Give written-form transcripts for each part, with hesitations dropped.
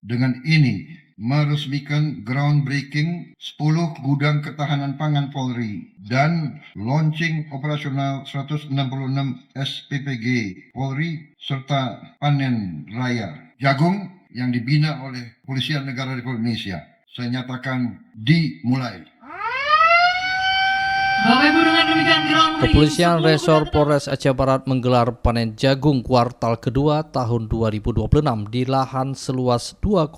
dengan ini meresmikan groundbreaking 10 gudang ketahanan pangan Polri dan launching operasional 166 SPPG Polri serta panen raya jagung yang dibina oleh Kepolisian Negara Republik Indonesia. Saya nyatakan dimulai. Kepolisian Resor Polres Aceh Barat menggelar panen jagung kuartal kedua tahun 2026 di lahan seluas 2,1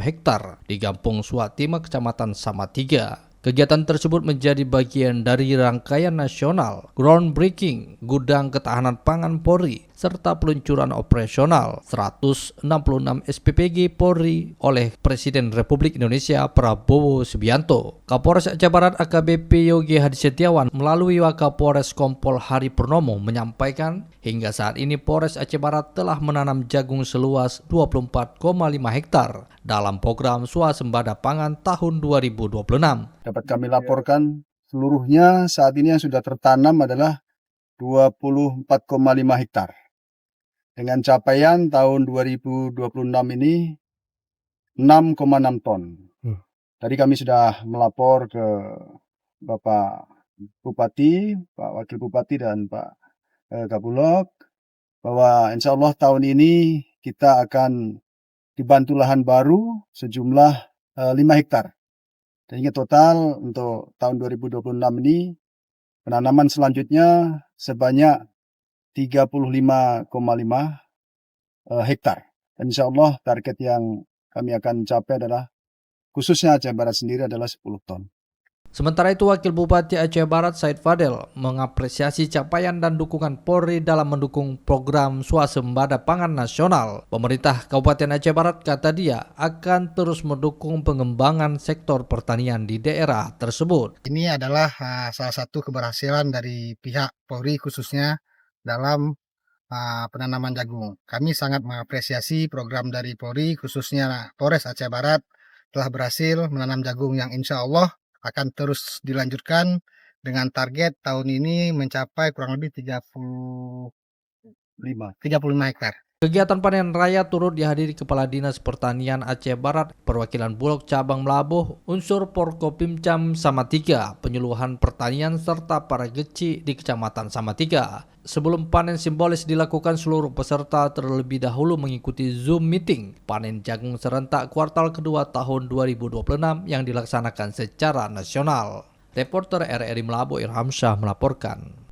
hektar di Kampung Suatima, Kecamatan Samatiga. Kegiatan tersebut menjadi bagian dari rangkaian nasional groundbreaking Gudang Ketahanan Pangan Polri serta peluncuran operasional 166 SPPG Polri oleh Presiden Republik Indonesia Prabowo Subianto. Kapolres Aceh Barat AKBP Yogi Hadi Setiawan melalui Wakapolres Kompol Hari Purnomo menyampaikan hingga saat ini Polres Aceh Barat telah menanam jagung seluas 24,5 hektar dalam program swasembada pangan tahun 2026. Dapat kami laporkan seluruhnya saat ini yang sudah tertanam adalah 24,5 hektar. Dengan capaian tahun 2026 ini 6,6 ton. Tadi kami sudah melapor ke Bapak Bupati, Pak Wakil Bupati dan Pak Kapolok bahwa insya Allah tahun ini kita akan dibantu lahan baru sejumlah 5 hektar. Sehingga total untuk tahun 2026 ini penanaman selanjutnya sebanyak 35,5 hektar. Dan insya Allah target yang kami akan capai adalah khususnya Aceh Barat sendiri adalah 10 ton. Sementara itu, Wakil Bupati Aceh Barat Said Fadel mengapresiasi capaian dan dukungan Polri dalam mendukung program swasembada pangan nasional. Pemerintah Kabupaten Aceh Barat, kata dia, akan terus mendukung pengembangan sektor pertanian di daerah tersebut. Ini adalah salah satu keberhasilan dari pihak Polri khususnya dalam penanaman jagung. Kami sangat mengapresiasi program dari Polri khususnya Polres Aceh Barat telah berhasil menanam jagung yang insya Allah akan terus dilanjutkan dengan target tahun ini mencapai kurang lebih 35 hektar. Kegiatan panen raya turut dihadiri Kepala Dinas Pertanian Aceh Barat, perwakilan Bulog Cabang Melabuh, unsur Porkopimcam Samatiga, penyuluhan pertanian serta para geci di Kecamatan Samatiga. Sebelum panen simbolis dilakukan, seluruh peserta terlebih dahulu mengikuti Zoom meeting panen jagung serentak kuartal kedua tahun 2026 yang dilaksanakan secara nasional. Reporter RRI Melabuh Irham Syah melaporkan.